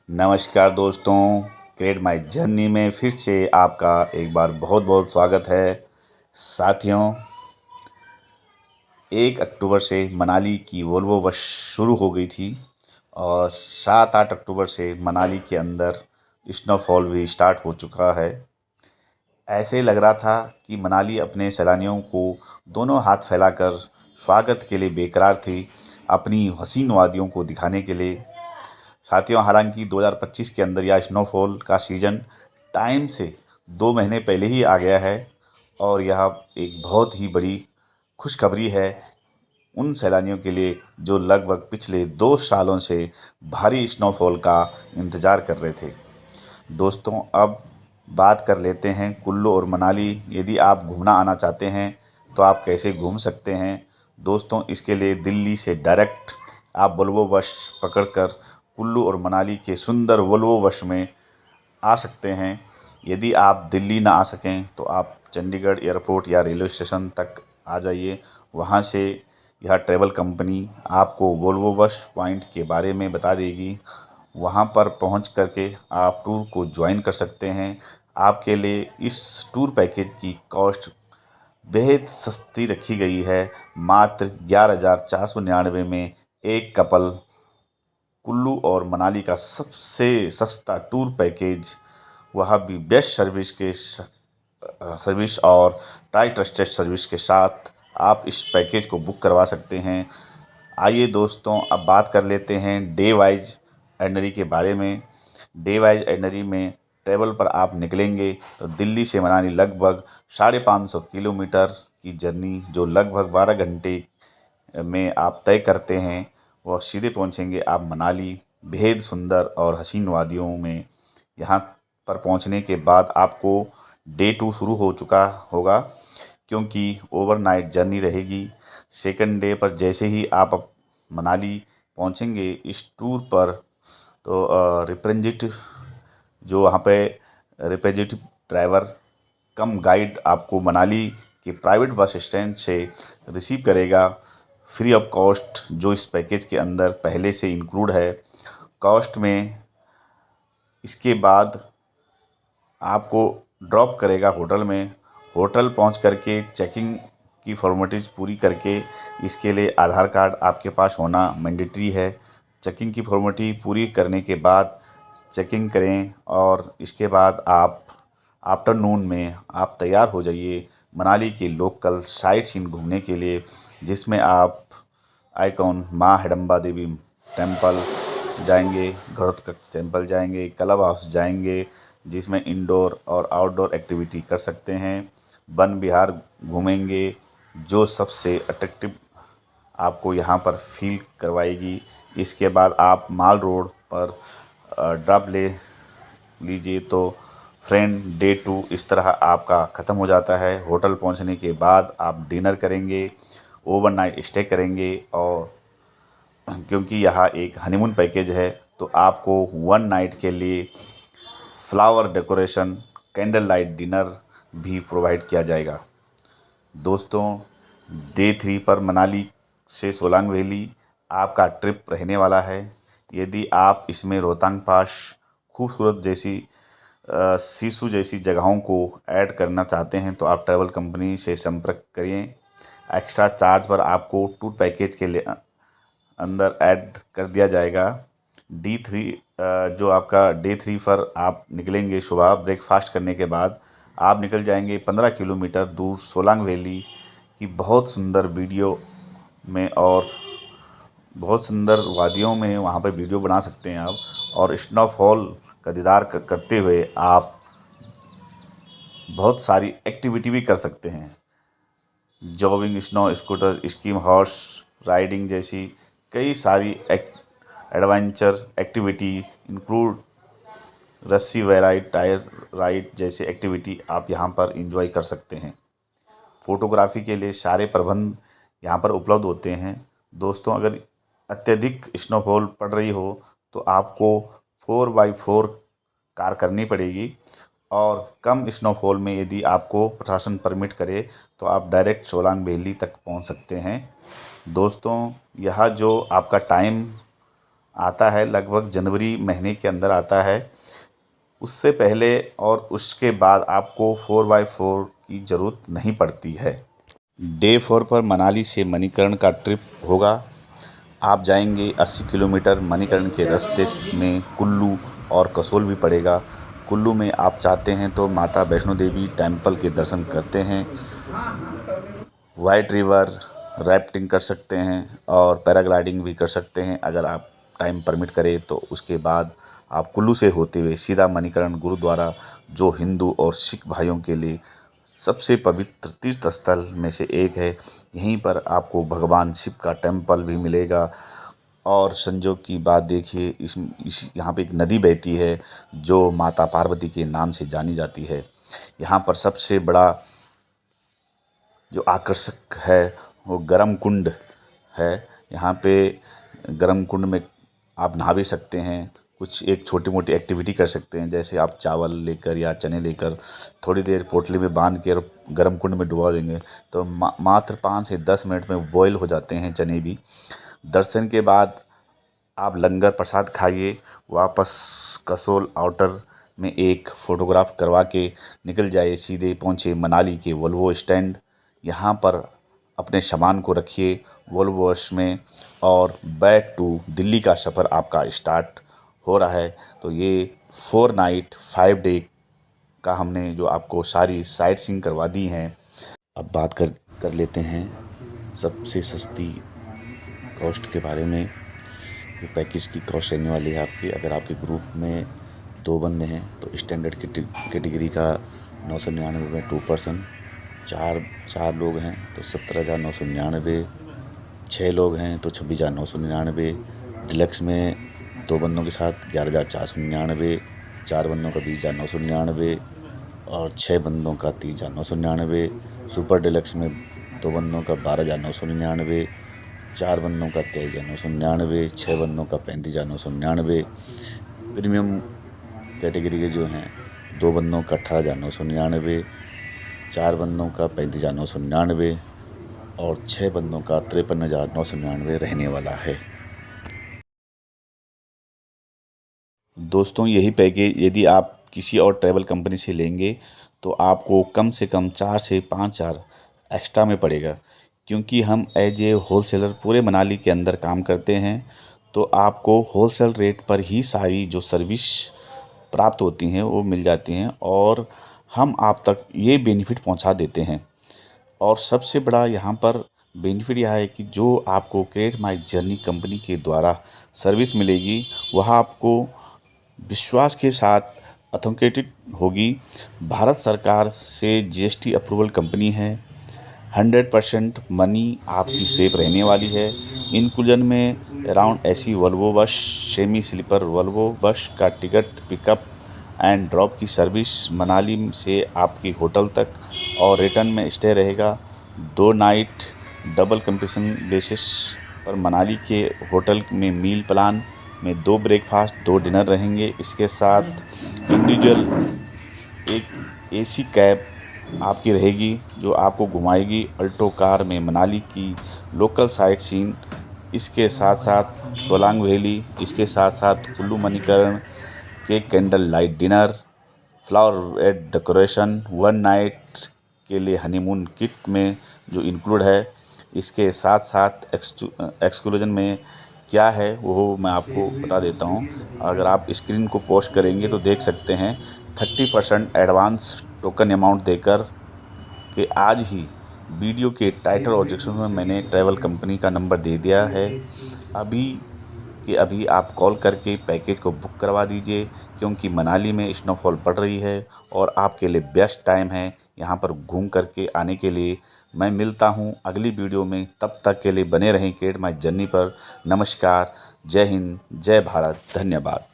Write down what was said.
नमस्कार दोस्तों, create my journey में फिर से आपका एक बार बहुत बहुत स्वागत है। साथियों, 1 अक्टूबर से मनाली की वोल्वो बस शुरू हो गई थी और 7-8 अक्टूबर से मनाली के अंदर स्नोफॉल भी स्टार्ट हो चुका है। ऐसे लग रहा था कि मनाली अपने सैलानियों को दोनों हाथ फैलाकर स्वागत के लिए बेकरार थी, अपनी हसीन वादियों को दिखाने के लिए। साथियों, हालांकि 2025 के अंदर यह स्नोफॉल का सीज़न टाइम से 2 महीने पहले ही आ गया है और यह एक बहुत ही बड़ी खुशखबरी है उन सैलानियों के लिए जो लगभग पिछले 2 सालों से भारी स्नोफॉल का इंतज़ार कर रहे थे। दोस्तों, अब बात कर लेते हैं कुल्लू और मनाली। यदि आप घूमना आना चाहते हैं तो आप कैसे घूम सकते हैं। दोस्तों, इसके लिए दिल्ली से डायरेक्ट आप वोल्वो बस पकड़कर कुल्लू और मनाली के सुंदर वोल्वो बस में आ सकते हैं। यदि आप दिल्ली ना आ सकें तो आप चंडीगढ़ एयरपोर्ट या रेलवे स्टेशन तक आ जाइए। वहाँ से यह ट्रैवल कंपनी आपको वोल्वो बस पॉइंट के बारे में बता देगी। वहाँ पर पहुँच करके आप टूर को ज्वाइन कर सकते हैं। आपके लिए इस टूर पैकेज की कॉस्ट बेहद सस्ती रखी गई है। मात्र 11,499 में एक कपल कुल्लू और मनाली का सबसे सस्ता टूर पैकेज, वह भी बेस्ट सर्विस और टाई ट्रस्टेड सर्विस के साथ आप इस पैकेज को बुक करवा सकते हैं। आइए दोस्तों, अब बात कर लेते हैं डे वाइज आइटनरी के बारे में। डे वाइज आइटनरी में ट्रैवल पर आप निकलेंगे तो दिल्ली से मनाली लगभग 550 किलोमीटर की जर्नी, जो लगभग 12 घंटे में आप तय करते हैं, वह सीधे पहुंचेंगे आप मनाली बेहद सुंदर और हसीन वादियों में। यहाँ पर पहुंचने के बाद आपको डे 2 शुरू हो चुका होगा, क्योंकि ओवरनाइट जर्नी रहेगी। सेकंड डे पर जैसे ही आप मनाली पहुंचेंगे इस टूर पर, तो रिप्रेजेंटेटिव जो वहाँ पे रिप्रेजेंटेटिव ड्राइवर कम गाइड आपको मनाली के प्राइवेट बस स्टैंड से रिसीव करेगा फ्री ऑफ कॉस्ट, जो इस पैकेज के अंदर पहले से इंक्लूड है कॉस्ट में। इसके बाद आपको ड्रॉप करेगा होटल में। होटल पहुंच करके चेकिंग की फॉर्मेलिटीज़ पूरी करके, इसके लिए आधार कार्ड आपके पास होना मैंडेटरी है। चेकिंग की फॉर्मेलिटी पूरी करने के बाद चेकिंग करें और इसके बाद आप आफ्टरनून में आप तैयार हो जाइए मनाली के लोकल साइट सीन घूमने के लिए, जिसमें आप आइकॉन माँ हिडम्बा देवी टेम्पल जाएंगे, घटोत्कच टेम्पल जाएंगे, क्लब हाउस जाएंगे, जिसमें इंडोर और आउटडोर एक्टिविटी कर सकते हैं। वन विहार घूमेंगे, जो सबसे अट्रैक्टिव आपको यहाँ पर फील करवाएगी। इसके बाद आप माल रोड पर ड्रॉप ले लीजिए तो फ्रेंड डे 2 इस तरह आपका ख़त्म हो जाता है। होटल पहुँचने के बाद आप डिनर करेंगे, ओवरनाइट स्टे करेंगे और क्योंकि यहाँ एक हनीमून पैकेज है तो आपको 1 नाइट के लिए flower decoration, candle light dinner भी प्रोवाइड किया जाएगा। दोस्तों, डे 3 पर मनाली से सोलांग वैली आपका ट्रिप रहने वाला है। यदि आप इसमें रोहतांग पास, खूबसूरत जैसी सिसु जैसी जगहों को ऐड करना चाहते हैं तो आप ट्रैवल कंपनी से संपर्क करिए। एक्स्ट्रा चार्ज पर आपको टूर पैकेज के लिए अंदर ऐड कर दिया जाएगा। D3 जो आपका डे 3 पर आप निकलेंगे सुबह ब्रेकफास्ट करने के बाद, आप निकल जाएंगे 15 किलोमीटर दूर सोलांग वैली की बहुत सुंदर वीडियो में और बहुत सुंदर वादियों में वहाँ पर वीडियो बना सकते हैं आप, और स्नोफॉल का दीदार करते हुए आप बहुत सारी एक्टिविटी भी कर सकते हैं। Jogging, snow scooter, scheme horse riding जैसी कई सारी एडवेंचर एक्टिविटी इंक्लूड रस्सी राइड, टायर राइड जैसे एक्टिविटी आप यहाँ पर एंजॉय कर सकते हैं। फ़ोटोग्राफी के लिए सारे प्रबंध यहाँ पर उपलब्ध होते हैं। दोस्तों, अगर अत्यधिक स्नोफॉल पड़ रही हो तो आपको 4x4 कार करनी पड़ेगी, और कम स्नोफॉल में यदि आपको प्रशासन परमिट करे तो आप डायरेक्ट सोलांग वैली तक पहुँच सकते हैं। दोस्तों, यह जो आपका टाइम आता है, लगभग जनवरी महीने के अंदर आता है। उससे पहले और उसके बाद आपको 4x4 की ज़रूरत नहीं पड़ती है। डे 4 पर मनाली से मणिकर्ण का ट्रिप होगा। आप जाएंगे 80 किलोमीटर। मणिकर्ण के रास्ते में कुल्लू और कसोल भी पड़ेगा। कुल्लू में आप चाहते हैं तो माता वैष्णो देवी टेम्पल के दर्शन करते हैं, वाइट रिवर राफ्टिंग कर सकते हैं और पैराग्लाइडिंग भी कर सकते हैं अगर आप टाइम परमिट करें तो। उसके बाद आप कुल्लू से होते हुए सीधा मणिकर्ण गुरुद्वारा, जो हिंदू और सिख भाइयों के लिए सबसे पवित्र तीर्थ स्थल में से एक है, यहीं पर आपको भगवान शिव का टेम्पल भी मिलेगा। और संजोग की बात देखिए, इस यहाँ पे एक नदी बहती है जो माता पार्वती के नाम से जानी जाती है। यहाँ पर सबसे बड़ा जो आकर्षक है वो गर्म कुंड है। यहाँ पे गर्म कुंड में आप नहा भी सकते हैं, कुछ एक छोटी मोटी एक्टिविटी कर सकते हैं, जैसे आप चावल लेकर या चने लेकर थोड़ी देर पोटली में बांध के और गर्म कुंड में डुबा देंगे तो मात्र 5 से 10 मिनट में बॉयल हो जाते हैं चने भी। दर्शन के बाद आप लंगर प्रसाद खाइए, वापस कसोल आउटर में एक फ़ोटोग्राफ करवा के निकल जाइए, सीधे पहुँचे मनाली के वोल्वो स्टैंड। यहाँ पर अपने सामान को रखिए वोल्वो बस में और बैक टू दिल्ली का सफ़र आपका स्टार्ट हो रहा है। तो ये 4 नाइट 5 डे का हमने जो आपको सारी साइट सीइंग करवा दी हैं। अब बात कर लेते हैं सबसे सस्ती कॉस्ट के बारे में। ये पैकेज की कॉस्ट रहने वाली है आपकी, अगर आपके ग्रुप में 2 बंदे हैं तो स्टैंडर्ड कैटेगरी का 999 में 2 पर्सन, 4 लोग हैं तो 17,999, 6 लोग हैं तो 26,999, डिलक्स में 2 बंदों के साथ 11,499, 4 बंदों का 20,999 और 6 बंदों का 30,999, सुपर डिलक्स में 2 बंदों का 12,999, 4 बंदों का 23,999, 6 बंदों का 35,999, प्रीमियम कैटेगरी के जो हैं 2 बंदों का 18,999, 4 बंदों का 35,999 और 6 बंदों का 53,999 रहने वाला है। दोस्तों, यही पैकेज यदि आप किसी और ट्रैवल कंपनी से लेंगे तो आपको कम से कम 4 से 5 हज़ार एक्स्ट्रा में पड़ेगा, क्योंकि हम एज ए होलसेलर पूरे मनाली के अंदर काम करते हैं। तो आपको होलसेल रेट पर ही सारी जो सर्विस प्राप्त होती हैं वो मिल जाती हैं और हम आप तक ये बेनिफिट पहुंचा देते हैं। और सबसे बड़ा यहाँ पर बेनिफिट यह है कि जो आपको क्रिएट माई जर्नी कंपनी के द्वारा सर्विस मिलेगी वह आपको विश्वास के साथ ऑथेंटिकेटेड होगी। भारत सरकार से जीएसटी अप्रूवल कंपनी है। 100% मनी आपकी सेफ रहने वाली है। इंक्लूजन में around AC Volvo bus, semi sleeper Volvo bus का टिकट, पिकअप एंड ड्रॉप की सर्विस मनाली से आपकी होटल तक और रिटर्न में स्टे रहेगा। 2 नाइट डबल कंपटीशन बेसिस पर मनाली के होटल में मील प्लान में 2 ब्रेकफास्ट 2 डिनर रहेंगे। इसके साथ इंडिविजुअल एक एसी कैब आपकी रहेगी जो आपको घुमाएगी अल्टो कार में मनाली की लोकल साइट सीन। इसके साथ साथ सोलांग वैली, इसके साथ साथ कुल्लू मणिकर्ण के candle light dinner, flower and decoration, 1 night के लिए हनीमून किट में जो इंक्लूड है। इसके साथ साथ एक्सक्लूजन में क्या है वो मैं आपको बता देता हूँ। अगर आप स्क्रीन को पोस्ट करेंगे तो देख सकते हैं 30% एडवांस टोकन अमाउंट देकर कि आज ही वीडियो के टाइटल और डिस्क्रिप्शन में मैंने ट्रैवल कंपनी का नंबर दे दिया है। अभी आप कॉल करके पैकेज को बुक करवा दीजिए, क्योंकि मनाली में स्नोफॉल पड़ रही है और आपके लिए बेस्ट टाइम है यहाँ पर घूम करके आने के लिए। मैं मिलता हूँ अगली वीडियो में, तब तक के लिए बने रहें क्रिएट माई जर्नी पर। नमस्कार, जय हिंद, जय भारत, धन्यवाद।